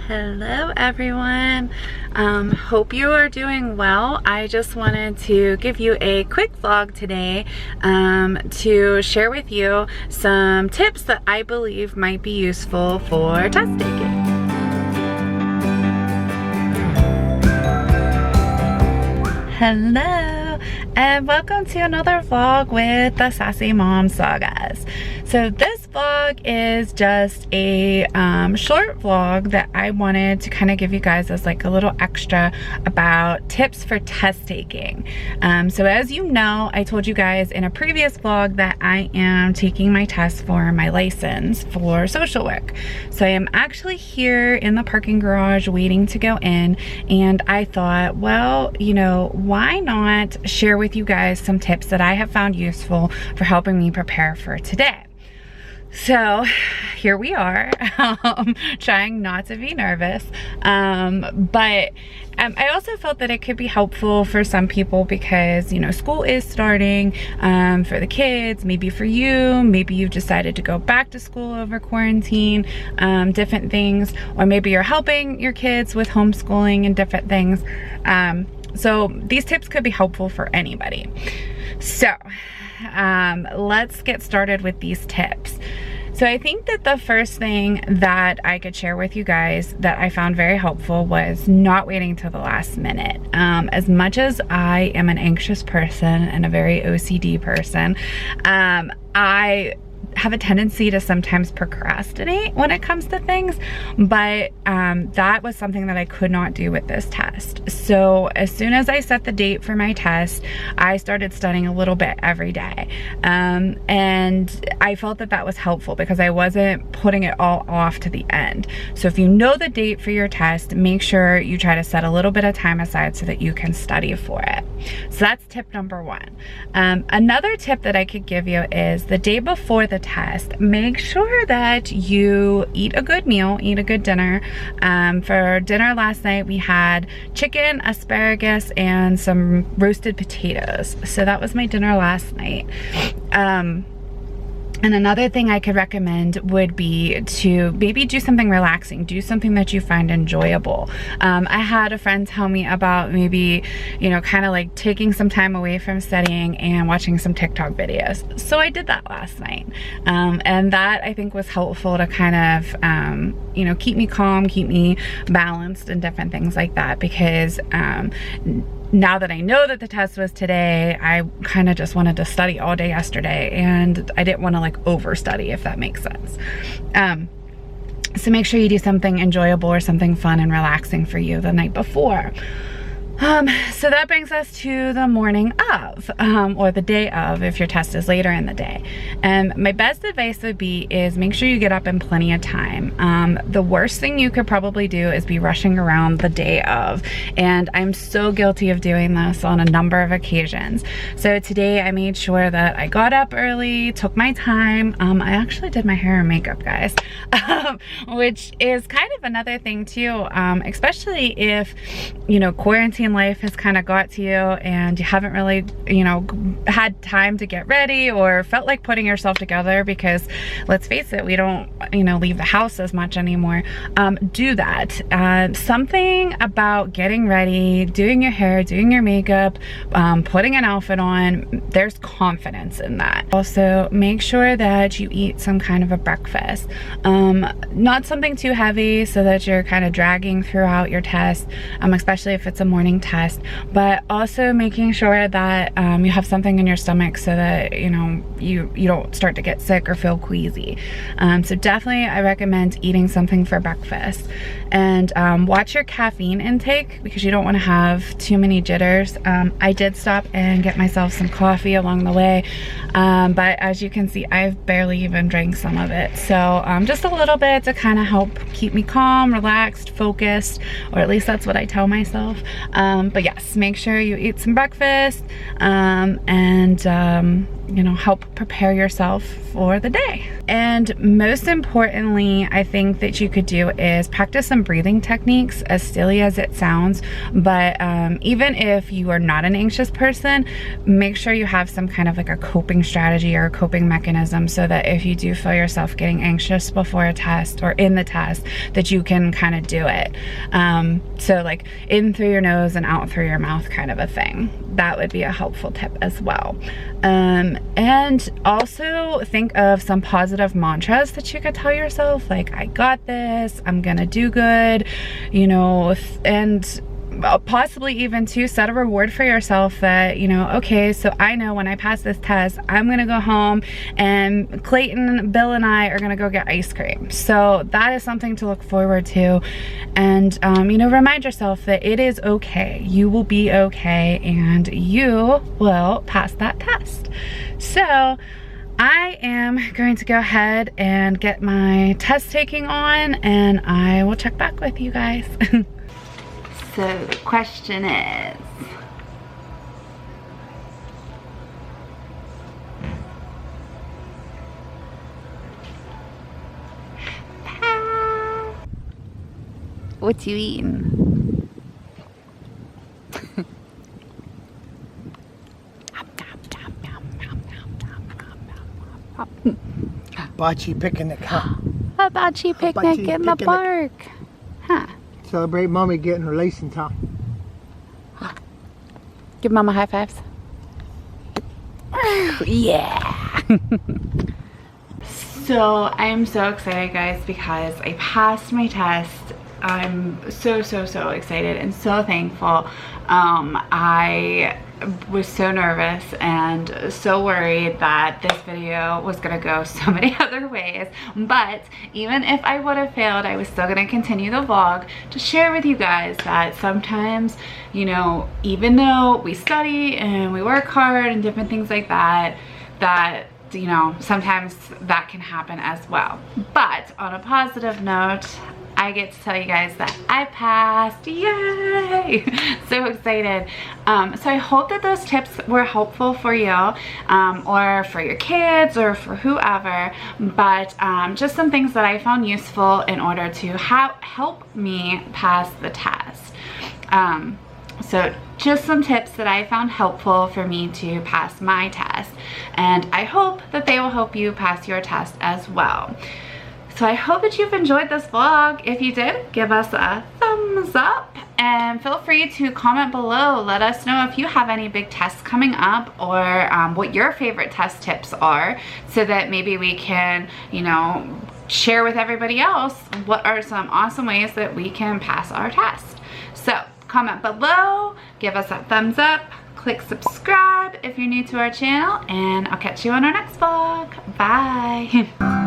Hello everyone. Hope you are doing well. I just wanted to give you a quick vlog today to share with you some tips that I believe might be useful for test taking. Hello and welcome to another vlog with the Sassy Mom Sagas. So this vlog is just a short vlog that I wanted to kind of give you guys as like a little extra about tips for test taking. So as you know, I told you guys in a previous vlog that I am taking my test for my license for social work. So I am actually here in the parking garage waiting to go in, and I thought, well, you know, why not share with you guys some tips that I have found useful for helping me prepare for today. So here we are, trying not to be nervous, but I also felt that it could be helpful for some people because, you know, school is starting for the kids, maybe for you, maybe you've decided to go back to school over quarantine, different things, or maybe you're helping your kids with homeschooling and different things. So these tips could be helpful for anybody. So let's get started with these tips. So I think that the first thing that I could share with you guys that I found very helpful was not waiting till the last minute. As much as I am an anxious person and a very OCD person, I have a tendency to sometimes procrastinate when it comes to things, but that was something that I could not do with this test. So as soon as I set the date for my test, I started studying a little bit every day, and I felt that that was helpful because I wasn't putting it all off to the end. So if you know the date for your test, make sure you try to set a little bit of time aside so that you can study for it. So that's tip number one. Another tip that I could give you is the day before the test, make sure that you eat a good meal, eat a good dinner. For dinner last night, we had chicken, asparagus, and some roasted potatoes. So that was my dinner last night. And another thing I could recommend would be to maybe do something relaxing, do something that you find enjoyable. I had a friend tell me about maybe, you know, kind of like taking some time away from studying and watching some TikTok videos. So I did that last night. And that I think was helpful to kind of, you know, keep me calm, keep me balanced and different things like that, because now that I know that the test was today, I kind of just wanted to study all day yesterday, and I didn't want to like overstudy, if that makes sense. So make sure you do something enjoyable or something fun and relaxing for you the night before. So that brings us to the morning of, or the day of, if your test is later in the day. And my best advice would be is make sure you get up in plenty of time. The worst thing you could probably do is be rushing around the day of, and I'm so guilty of doing this on a number of occasions. So today I made sure that I got up early, took my time. I actually did my hair and makeup, guys, which is kind of another thing too, especially if, you know, quarantine life has kind of got to you and you haven't really, you know, had time to get ready or felt like putting yourself together, because let's face it, we don't, you know, leave the house as much anymore. Do that. Something about getting ready, doing your hair, doing your makeup, putting an outfit on, there's confidence in that. Also, make sure that you eat some kind of a breakfast. Not something too heavy so that you're kind of dragging throughout your test, especially if it's a morning test, but also making sure that you have something in your stomach so that, you know, you don't start to get sick or feel queasy. So definitely I recommend eating something for breakfast, and watch your caffeine intake because you don't want to have too many jitters. I did stop and get myself some coffee along the way, but as you can see, I've barely even drank some of it. So just a little bit to kind of help keep me calm, relaxed, focused, or at least that's what I tell myself. But yes, make sure you eat some breakfast, and you know, help prepare yourself for the day. And most importantly, I think that you could do is practice some breathing techniques, as silly as it sounds. But even if you are not an anxious person, make sure you have some kind of like a coping strategy or a coping mechanism, so that if you do feel yourself getting anxious before a test or in the test, that you can kind of do it. So like in through your nose and out through your mouth kind of a thing. That would be a helpful tip as well. And also think of some positive mantras that you could tell yourself, like, I got this, I'm gonna do good, you know, and possibly even to set a reward for yourself that, you know, okay, so I know when I pass this test, I'm gonna go home and Clayton, Bill, and I are gonna go get ice cream. So that is something to look forward to. And, you know, remind yourself that it is okay. You will be okay and you will pass that test. So I am going to go ahead and get my test taking on, and I will check back with you guys. So the question is, what you eating? Bocce picnic, huh? A bocce picnic in the park. Huh. Celebrate Mommy getting her license, huh? Give Mama high fives. Yeah. So I am so excited, guys, because I passed my test. I'm so excited and so thankful. I was so nervous and so worried that this video was gonna go so many other ways, but even if I would have failed, I was still gonna continue the vlog to share with you guys that sometimes, you know, even though we study and we work hard and different things like that, you know, sometimes that can happen as well. But on a positive note, I get to tell you guys that I passed. Yay! So excited. So I hope that those tips were helpful for you, or for your kids, or for whoever, but just some things that I found useful in order to help me pass the test. So just some tips that I found helpful for me to pass my test, and I hope that they will help you pass your test as well. So I hope that you've enjoyed this vlog. If you did, give us a thumbs up and feel free to comment below. Let us know if you have any big tests coming up, or what your favorite test tips are, so that maybe we can, you know, share with everybody else what are some awesome ways that we can pass our test. So comment below, give us a thumbs up, click subscribe if you're new to our channel, and I'll catch you on our next vlog. Bye.